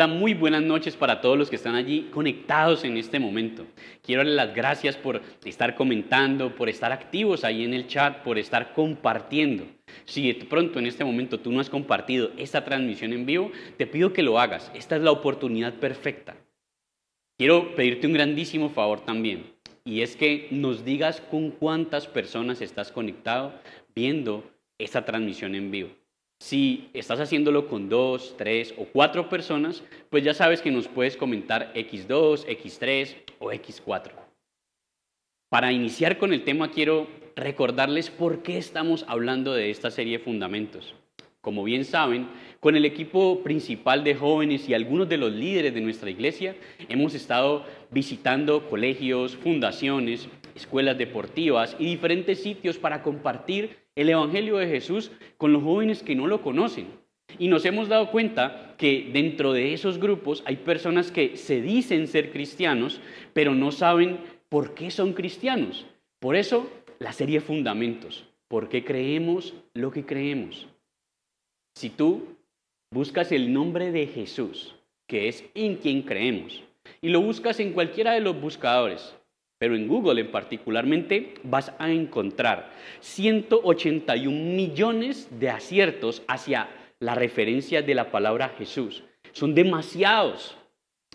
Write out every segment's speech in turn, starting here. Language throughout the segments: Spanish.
Hola, muy buenas noches para todos los que están allí conectados en este momento. Quiero darles las gracias por estar comentando, por estar activos ahí en el chat, por estar compartiendo. Si de pronto en este momento tú no has compartido esta transmisión en vivo, te pido que lo hagas. Esta es la oportunidad perfecta. Quiero pedirte un grandísimo favor también, y es que nos digas con cuántas personas estás conectado viendo esta transmisión en vivo. Si estás haciéndolo con 2, 3 o 4 personas, pues ya sabes que nos puedes comentar X2, X3 o X4. Para iniciar con el tema, quiero recordarles por qué estamos hablando de esta serie de fundamentos. Como bien saben, con el equipo principal de jóvenes y algunos de los líderes de nuestra iglesia, hemos estado visitando colegios, fundaciones, escuelas deportivas y diferentes sitios para compartir el Evangelio de Jesús con los jóvenes que no lo conocen. Y nos hemos dado cuenta que dentro de esos grupos hay personas que se dicen ser cristianos, pero no saben por qué son cristianos. Por eso, la serie Fundamentos. ¿Por qué creemos lo que creemos? Si tú buscas el nombre de Jesús, que es en quien creemos, y lo buscas en cualquiera de los buscadores, pero en Google en particularmente, vas a encontrar 181 millones de aciertos hacia la referencia de la palabra Jesús. Son demasiados.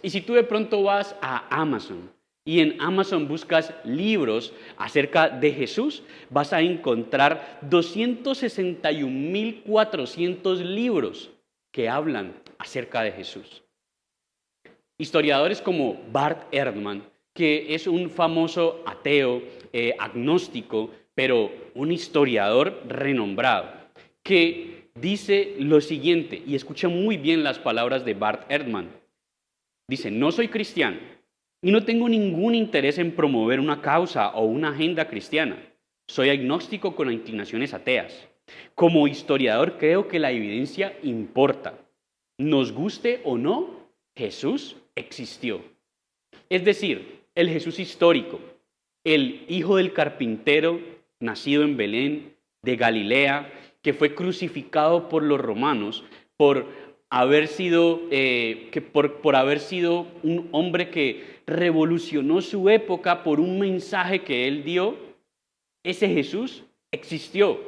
Y si tú de pronto vas a Amazon y en Amazon buscas libros acerca de Jesús, vas a encontrar 261.400 libros que hablan acerca de Jesús. Historiadores como Bart Ehrman, que es un famoso ateo, agnóstico, pero un historiador renombrado, que dice lo siguiente, y escucha muy bien las palabras de Bart Ehrman. Dice, no soy cristiano y no tengo ningún interés en promover una causa o una agenda cristiana. Soy agnóstico con inclinaciones ateas. Como historiador creo que la evidencia importa. Nos guste o no, Jesús existió. Es decir, el Jesús histórico, el hijo del carpintero, nacido en Belén, de Galilea, que fue crucificado por los romanos por haber sido un hombre que revolucionó su época por un mensaje que él dio. Ese Jesús existió.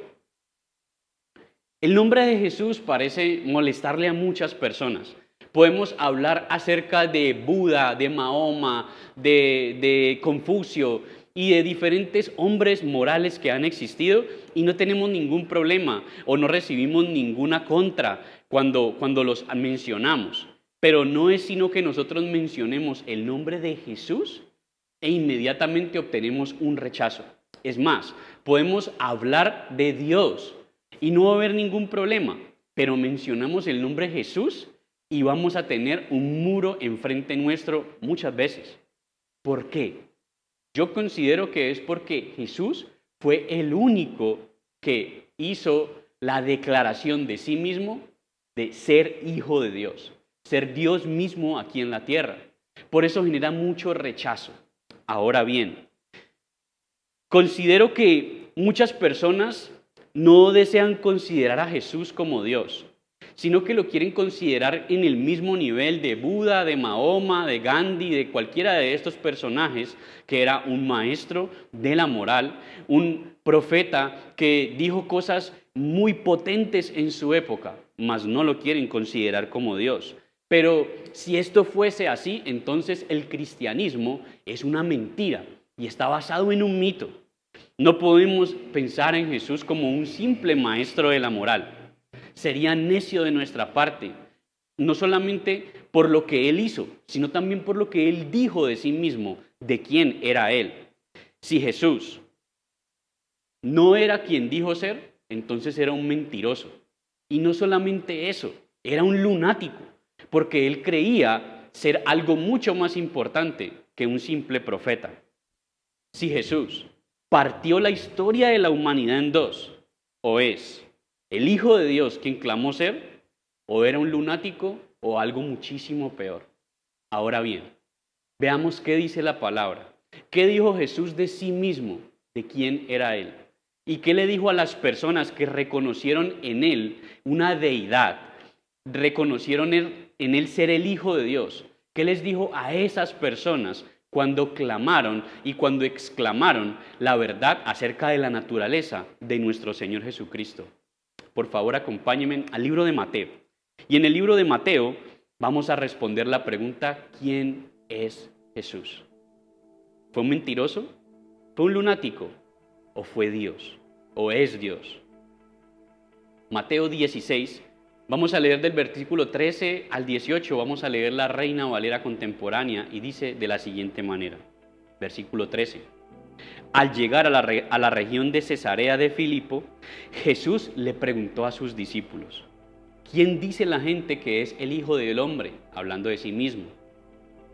El nombre de Jesús parece molestarle a muchas personas. Podemos hablar acerca de Buda, de Mahoma, de Confucio y de diferentes hombres morales que han existido y no tenemos ningún problema o no recibimos ninguna contra cuando los mencionamos. Pero no es sino que nosotros mencionemos el nombre de Jesús e inmediatamente obtenemos un rechazo. Es más, podemos hablar de Dios y no va a haber ningún problema, pero mencionamos el nombre de Jesús y vamos a tener un muro enfrente nuestro muchas veces. ¿Por qué? Yo considero que es porque Jesús fue el único que hizo la declaración de sí mismo de ser hijo de Dios, ser Dios mismo aquí en la tierra. Por eso genera mucho rechazo. Ahora bien, considero que muchas personas no desean considerar a Jesús como Dios, sino que lo quieren considerar en el mismo nivel de Buda, de Mahoma, de Gandhi, de cualquiera de estos personajes que era un maestro de la moral, un profeta que dijo cosas muy potentes en su época, mas no lo quieren considerar como Dios. Pero si esto fuese así, entonces el cristianismo es una mentira y está basado en un mito. No podemos pensar en Jesús como un simple maestro de la moral. Sería necio de nuestra parte, no solamente por lo que Él hizo, sino también por lo que Él dijo de sí mismo, de quién era Él. Si Jesús no era quien dijo ser, entonces era un mentiroso. Y no solamente eso, era un lunático, porque Él creía ser algo mucho más importante que un simple profeta. Si Jesús partió la historia de la humanidad en dos, o es el Hijo de Dios quien clamó ser, o era un lunático, o algo muchísimo peor. Ahora bien, veamos qué dice la palabra. ¿Qué dijo Jesús de sí mismo, de quién era Él? ¿Y qué le dijo a las personas que reconocieron en Él una deidad reconocieron en él ser el Hijo de Dios. ¿Qué les dijo a esas personas cuando clamaron y cuando exclamaron la verdad acerca de la naturaleza de nuestro Señor Jesucristo? Por favor, acompáñenme al libro de Mateo. Y en el libro de Mateo vamos a responder la pregunta: ¿quién es Jesús? ¿Fue un mentiroso? ¿Fue un lunático? ¿O fue Dios? ¿O es Dios? Mateo 16, vamos a leer del versículo 13 al 18, vamos a leer la Reina Valera contemporánea y dice de la siguiente manera, versículo 13. Al llegar a la región de Cesarea de Filipo, Jesús le preguntó a sus discípulos: ¿quién dice la gente que es el Hijo del Hombre? Hablando de sí mismo.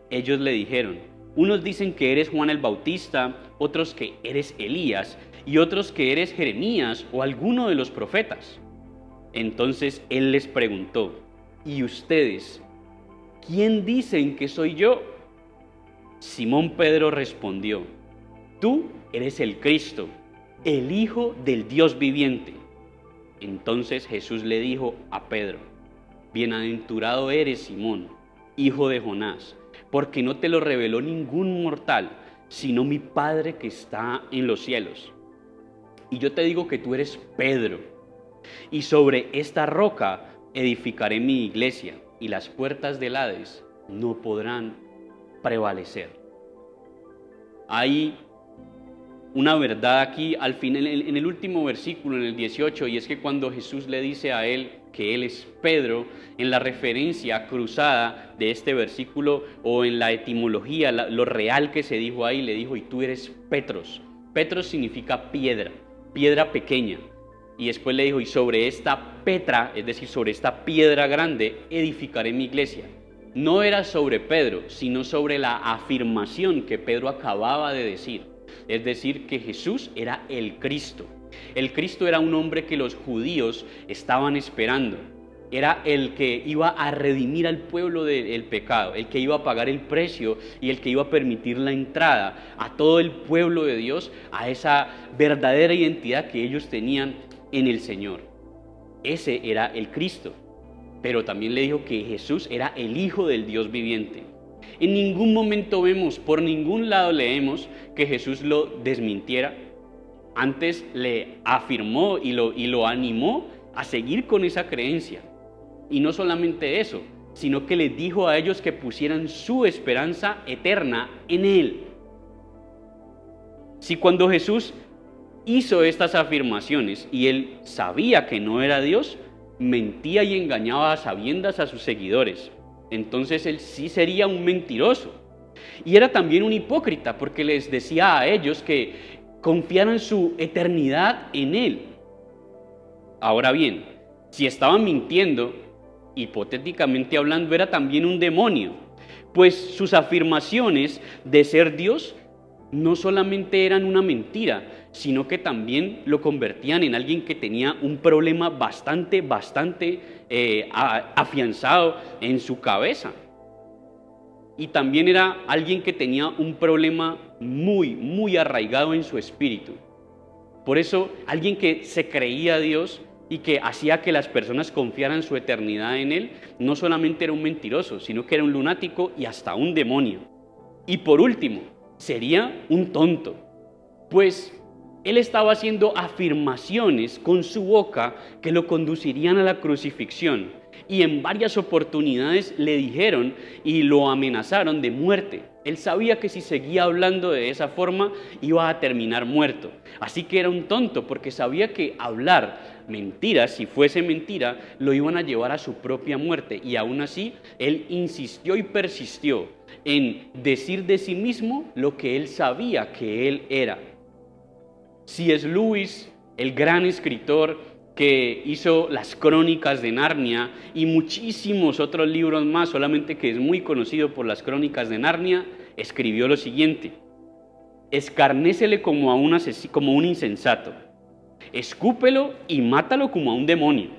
Ellos le dijeron: unos dicen que eres Juan el Bautista, otros que eres Elías y otros que eres Jeremías o alguno de los profetas. Entonces él les preguntó: ¿y ustedes, quién dicen que soy yo? Simón Pedro respondió: tú eres el Cristo, el Hijo del Dios viviente. Entonces Jesús le dijo a Pedro: bienaventurado eres, Simón, hijo de Jonás, porque no te lo reveló ningún mortal, sino mi Padre que está en los cielos. Y yo te digo que tú eres Pedro, y sobre esta roca edificaré mi iglesia, y las puertas del Hades no podrán prevalecer. Hay una verdad aquí al final, en el último versículo, en el 18, y es que cuando Jesús le dice a él que él es Pedro, en la referencia cruzada de este versículo o en la etimología, lo real que se dijo ahí, le dijo: y tú eres Petros. Petros significa piedra, piedra pequeña. Y después le dijo: y sobre esta Petra, es decir, sobre esta piedra grande, edificaré mi iglesia. No era sobre Pedro, sino sobre la afirmación que Pedro acababa de decir. Es decir, que Jesús era el Cristo. El Cristo era un hombre que los judíos estaban esperando. Era el que iba a redimir al pueblo del pecado, el que iba a pagar el precio y el que iba a permitir la entrada a todo el pueblo de Dios a esa verdadera identidad que ellos tenían en el Señor. Ese era el Cristo. Pero también le dijo que Jesús era el Hijo del Dios viviente. En ningún momento vemos, por ningún lado leemos que Jesús lo desmintiera. Antes le afirmó y lo animó a seguir con esa creencia. Y no solamente eso, sino que les dijo a ellos que pusieran su esperanza eterna en Él. Si cuando Jesús hizo estas afirmaciones y Él sabía que no era Dios, mentía y engañaba a sabiendas a sus seguidores, entonces Él sí sería un mentiroso. Y era también un hipócrita, porque les decía a ellos que confiaran su eternidad en Él. Ahora bien, si estaban mintiendo, hipotéticamente hablando, era también un demonio, pues sus afirmaciones de ser Dios no solamente eran una mentira, sino que también lo convertían en alguien que tenía un problema bastante afianzado en su cabeza. Y también era alguien que tenía un problema muy arraigado en su espíritu. Por eso, alguien que se creía Dios y que hacía que las personas confiaran su eternidad en Él, no solamente era un mentiroso, sino que era un lunático y hasta un demonio. Y por último, sería un tonto, pues Él estaba haciendo afirmaciones con su boca que lo conducirían a la crucifixión, y en varias oportunidades le dijeron y lo amenazaron de muerte. Él sabía que si seguía hablando de esa forma iba a terminar muerto. Así que era un tonto, porque sabía que hablar mentiras, si fuese mentira, lo iban a llevar a su propia muerte. Y aún así, él insistió y persistió en decir de sí mismo lo que él sabía que él era. C.S. Lewis, el gran escritor que hizo las Crónicas de Narnia y muchísimos otros libros más, solamente que es muy conocido por las Crónicas de Narnia, escribió lo siguiente: escarnécele como a un insensato, escúpelo y mátalo como a un demonio,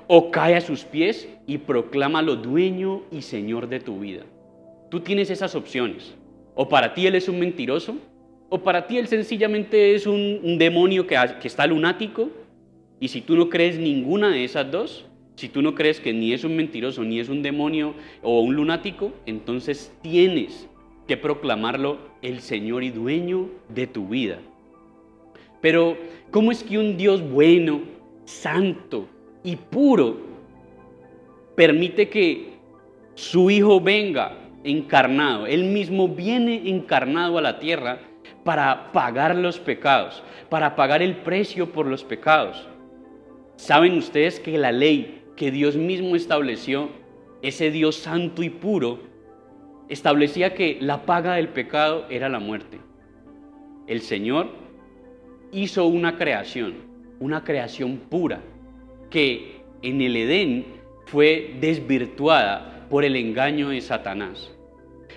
o cae a sus pies y proclámalo dueño y señor de tu vida. Tú tienes esas opciones. O para ti él es un mentiroso, o para ti él sencillamente es un demonio que está lunático. Y si tú no crees ninguna de esas dos, Si tú no crees que ni es un mentiroso, ni es un demonio o un lunático, entonces tienes que proclamarlo el Señor y dueño de tu vida. Pero, ¿cómo es que un Dios bueno, santo y puro permite que su Hijo venga encarnado? Él mismo viene encarnado a la tierra para pagar los pecados, para pagar el precio por los pecados. ¿Saben ustedes que la ley que Dios mismo estableció, ese Dios santo y puro, establecía que la paga del pecado era la muerte? El Señor hizo una creación pura, que en el Edén fue desvirtuada por el engaño de Satanás.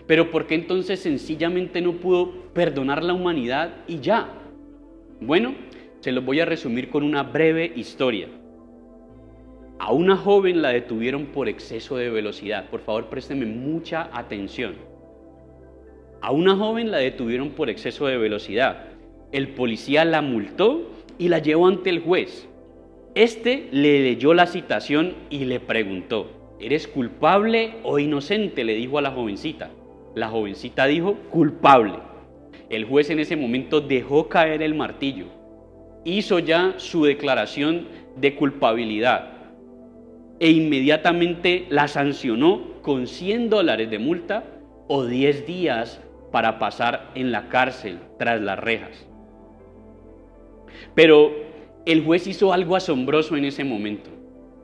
Pero ¿por qué entonces sencillamente no pudo perdonar la humanidad y ya? Bueno, se los voy a resumir con una breve historia. A una joven la detuvieron por exceso de velocidad. Por favor, présteme mucha atención. A una joven la detuvieron por exceso de velocidad. El policía la multó y la llevó ante el juez. Este le leyó la citación y le preguntó: ¿eres culpable o inocente?, le dijo a la jovencita. La jovencita dijo: culpable. El juez en ese momento dejó caer el martillo. Hizo ya su declaración de culpabilidad e inmediatamente la sancionó con $100 de multa o 10 días para pasar en la cárcel tras las rejas. Pero el juez hizo algo asombroso en ese momento.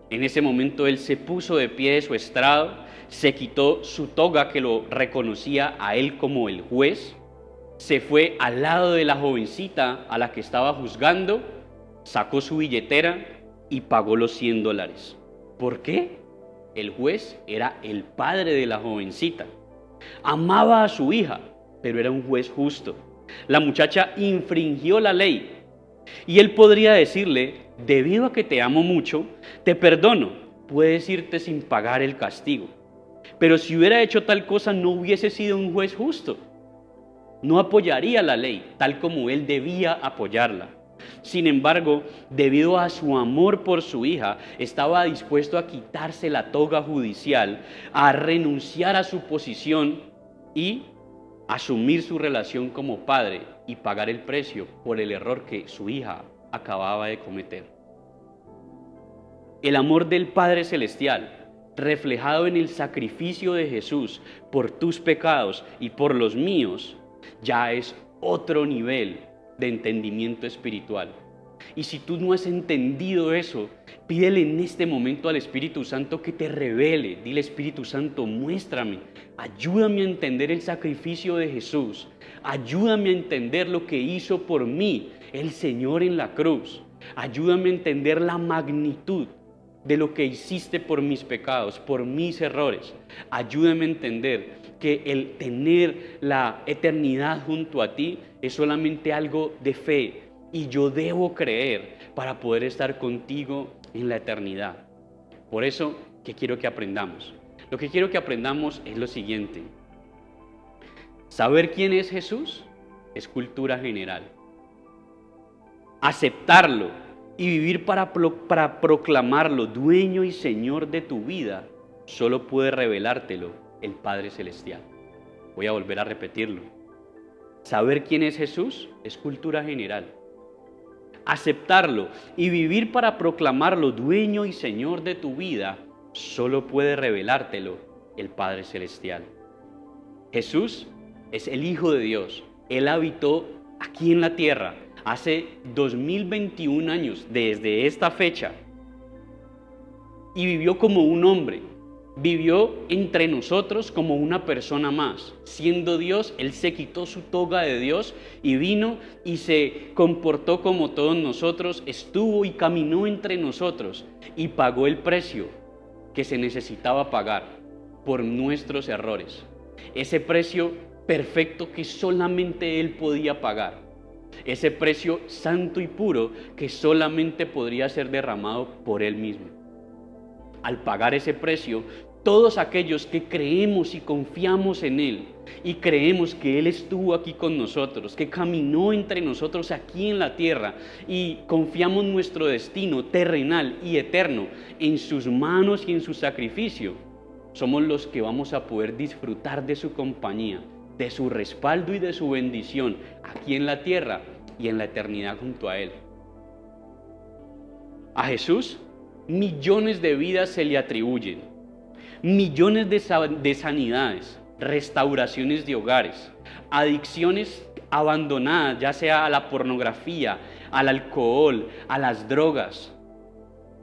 En ese momento él se puso de pie de su estrado, se quitó su toga que lo reconocía a él como el juez, se fue al lado de la jovencita a la que estaba juzgando, sacó su billetera y pagó los $100. ¿Por qué? El juez era el padre de la jovencita. Amaba a su hija, pero era un juez justo. La muchacha infringió la ley y él podría decirle: debido a que te amo mucho, te perdono, puedes irte sin pagar el castigo. Pero si hubiera hecho tal cosa, no hubiese sido un juez justo. No apoyaría la ley tal como él debía apoyarla. Sin embargo, debido a su amor por su hija, estaba dispuesto a quitarse la toga judicial, a renunciar a su posición y asumir su relación como padre y pagar el precio por el error que su hija acababa de cometer. El amor del Padre Celestial, reflejado en el sacrificio de Jesús por tus pecados y por los míos, ya es otro nivel de entendimiento espiritual. Y si tú no has entendido eso, pídele en este momento al Espíritu Santo que te revele. Dile: Espíritu Santo, muéstrame, ayúdame a entender el sacrificio de Jesús, ayúdame a entender lo que hizo por mí el Señor en la cruz, ayúdame a entender la magnitud de lo que hiciste por mis pecados, por mis errores. Ayúdame a entender que el tener la eternidad junto a ti es solamente algo de fe y yo debo creer para poder estar contigo en la eternidad. Por eso, ¿qué quiero que aprendamos? Lo que quiero que aprendamos es lo siguiente: saber quién es Jesús es cultura general. Aceptarlo y vivir para proclamarlo dueño y Señor de tu vida, solo puede revelártelo el Padre Celestial. Voy a volver a repetirlo. Saber quién es Jesús es cultura general. Aceptarlo y vivir para proclamarlo dueño y Señor de tu vida, solo puede revelártelo el Padre Celestial. Jesús es el Hijo de Dios. Él habitó aquí en la tierra hace 2021 años desde esta fecha y vivió como un hombre. Vivió entre nosotros como una persona más. Siendo Dios, Él se quitó su toga de Dios y vino y se comportó como todos nosotros, estuvo y caminó entre nosotros y pagó el precio que se necesitaba pagar por nuestros errores. Ese precio perfecto que solamente Él podía pagar. Ese precio santo y puro que solamente podría ser derramado por Él mismo. Al pagar ese precio, Todos aquellos que creemos y confiamos en Él y creemos que Él estuvo aquí con nosotros, que caminó entre nosotros aquí en la tierra y confiamos nuestro destino terrenal y eterno en sus manos y en su sacrificio, somos los que vamos a poder disfrutar de su compañía, de su respaldo y de su bendición aquí en la tierra y en la eternidad junto a Él. A Jesús, millones de vidas se le atribuyen. Millones de sanidades, restauraciones de hogares, adicciones abandonadas, ya sea a la pornografía, al alcohol, a las drogas.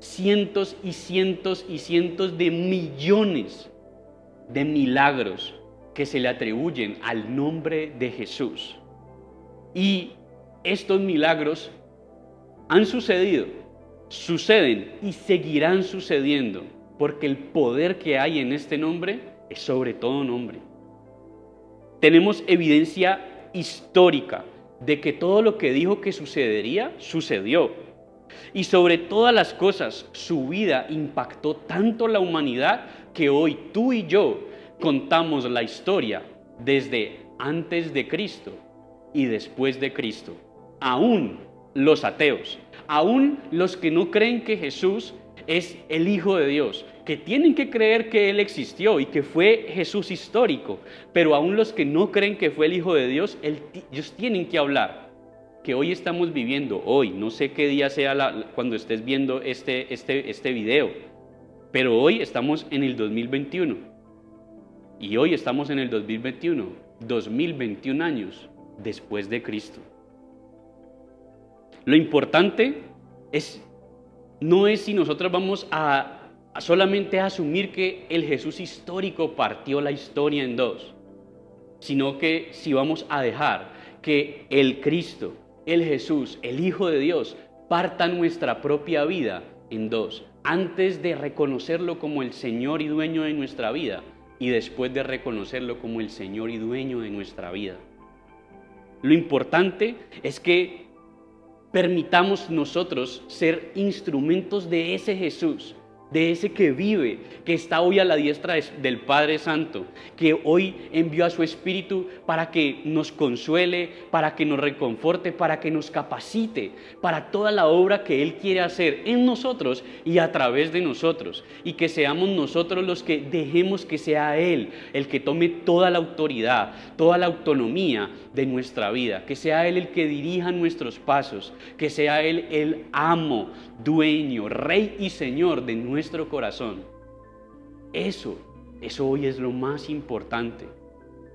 Cientos y cientos y cientos de millones de milagros que se le atribuyen al nombre de Jesús. Y estos milagros han sucedido, suceden y seguirán sucediendo. Porque el poder que hay en este nombre es sobre todo nombre. Tenemos evidencia histórica de que todo lo que dijo que sucedería, sucedió. Y sobre todas las cosas, su vida impactó tanto la humanidad que hoy tú y yo contamos la historia desde antes de Cristo y después de Cristo. Aún los ateos, aún los que no creen que Jesús es el Hijo de Dios, que tienen que creer que Él existió y que fue Jesús histórico, pero aún los que no creen que fue el Hijo de Dios, ellos tienen que hablar, que hoy estamos viviendo, hoy, no sé qué día sea cuando estés viendo este video, pero hoy estamos en el 2021, y hoy estamos en el 2021 años después de Cristo. Lo importante no es si nosotros vamos a solamente asumir que el Jesús histórico partió la historia en dos, sino que si vamos a dejar que el Cristo, el Jesús, el Hijo de Dios, parta nuestra propia vida en dos, antes de reconocerlo como el Señor y dueño de nuestra vida y después de reconocerlo como el Señor y dueño de nuestra vida. Lo importante es que permitamos nosotros ser instrumentos de ese Jesús, de ese que vive, que está hoy a la diestra del Padre Santo, que hoy envió a su Espíritu para que nos consuele, para que nos reconforte, para que nos capacite, para toda la obra que Él quiere hacer en nosotros y a través de nosotros, y que seamos nosotros los que dejemos que sea Él el que tome toda la autoridad, toda la autonomía de nuestra vida, que sea Él el que dirija nuestros pasos, que sea Él el amo, dueño, rey y señor de nuestro corazón. Eso hoy es lo más importante.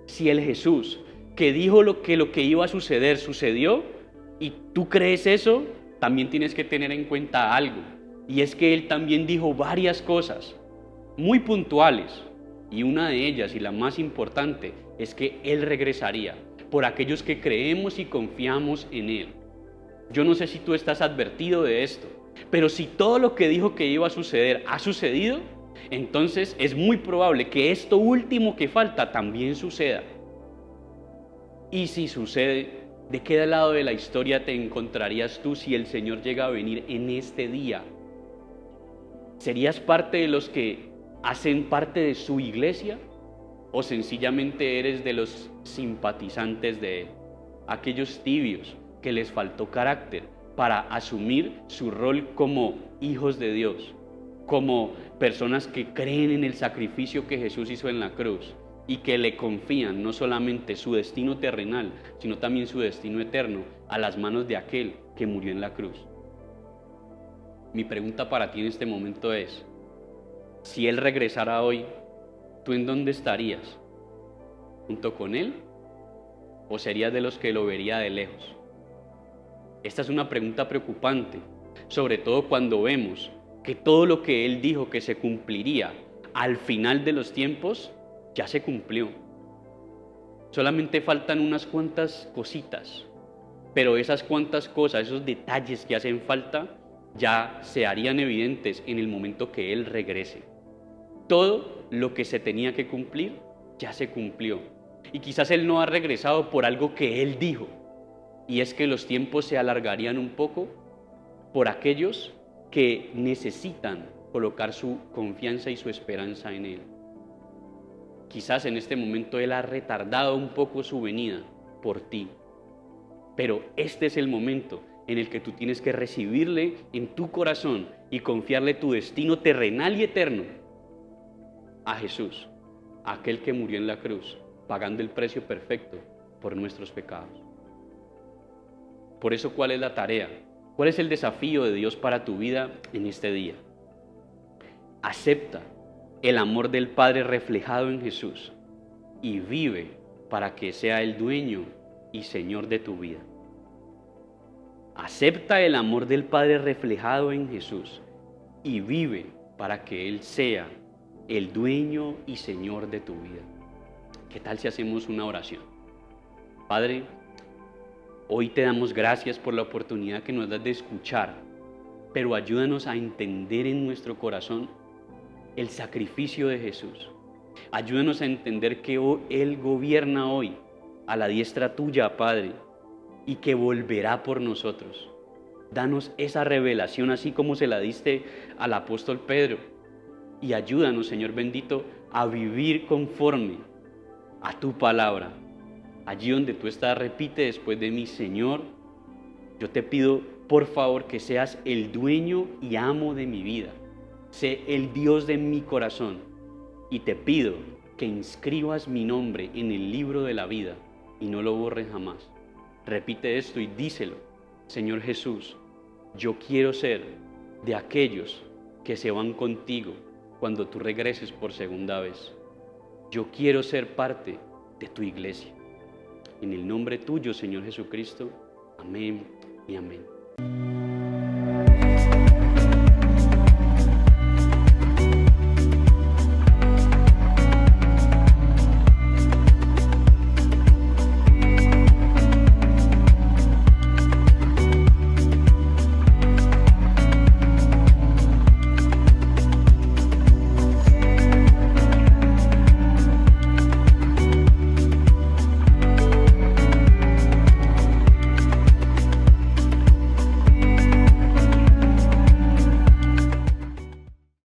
Si el Jesús que dijo lo que iba a suceder, sucedió, y tú crees eso, también tienes que tener en cuenta algo, y es que Él también dijo varias cosas muy puntuales, y una de ellas, y la más importante, es que Él regresaría por aquellos que creemos y confiamos en Él. Yo no sé si tú estás advertido de esto, pero si todo lo que dijo que iba a suceder ha sucedido, entonces es muy probable que esto último que falta también suceda. Y si sucede, ¿de qué lado de la historia te encontrarías tú si el Señor llega a venir en este día? ¿Serías parte de los que hacen parte de su iglesia? ¿O sencillamente eres de los simpatizantes de Él? Aquellos tibios que les faltó carácter para asumir su rol como hijos de Dios, como personas que creen en el sacrificio que Jesús hizo en la cruz y que le confían no solamente su destino terrenal, sino también su destino eterno a las manos de aquel que murió en la cruz. Mi pregunta para ti en este momento es, si Él regresara hoy, ¿tú en dónde estarías? ¿Junto con Él? ¿O serías de los que lo vería de lejos? Esta es una pregunta preocupante, sobre todo cuando vemos que todo lo que Él dijo que se cumpliría al final de los tiempos, ya se cumplió. Solamente faltan unas cuantas cositas, pero esas cuantas cosas, esos detalles que hacen falta, ya se harían evidentes en el momento que Él regrese. Todo lo que se tenía que cumplir, ya se cumplió. Y quizás Él no ha regresado por algo que Él dijo, y es que los tiempos se alargarían un poco por aquellos que necesitan colocar su confianza y su esperanza en Él. Quizás en este momento Él ha retardado un poco su venida por ti. Pero este es el momento en el que tú tienes que recibirle en tu corazón y confiarle tu destino terrenal y eterno a Jesús, aquel que murió en la cruz, pagando el precio perfecto por nuestros pecados. Por eso, ¿cuál es la tarea? ¿Cuál es el desafío de Dios para tu vida en este día? Acepta el amor del Padre reflejado en Jesús y vive para que sea el dueño y Señor de tu vida. Acepta el amor del Padre reflejado en Jesús y vive para que Él sea el dueño y Señor de tu vida. ¿Qué tal si hacemos una oración? Padre, hoy te damos gracias por la oportunidad que nos das de escuchar, pero ayúdanos a entender en nuestro corazón el sacrificio de Jesús. Ayúdanos a entender que Él gobierna hoy a la diestra tuya, Padre, y que volverá por nosotros. Danos esa revelación así como se la diste al apóstol Pedro. Y ayúdanos, Señor bendito, a vivir conforme a tu palabra. Allí donde tú estás, repite después de mí: Señor, yo te pido por favor que seas el dueño y amo de mi vida. Sé el Dios de mi corazón y te pido que inscribas mi nombre en el libro de la vida y no lo borres jamás. Repite esto y díselo: Señor Jesús, yo quiero ser de aquellos que se van contigo cuando tú regreses por segunda vez. Yo quiero ser parte de tu iglesia. En el nombre tuyo, Señor Jesucristo. Amén y amén.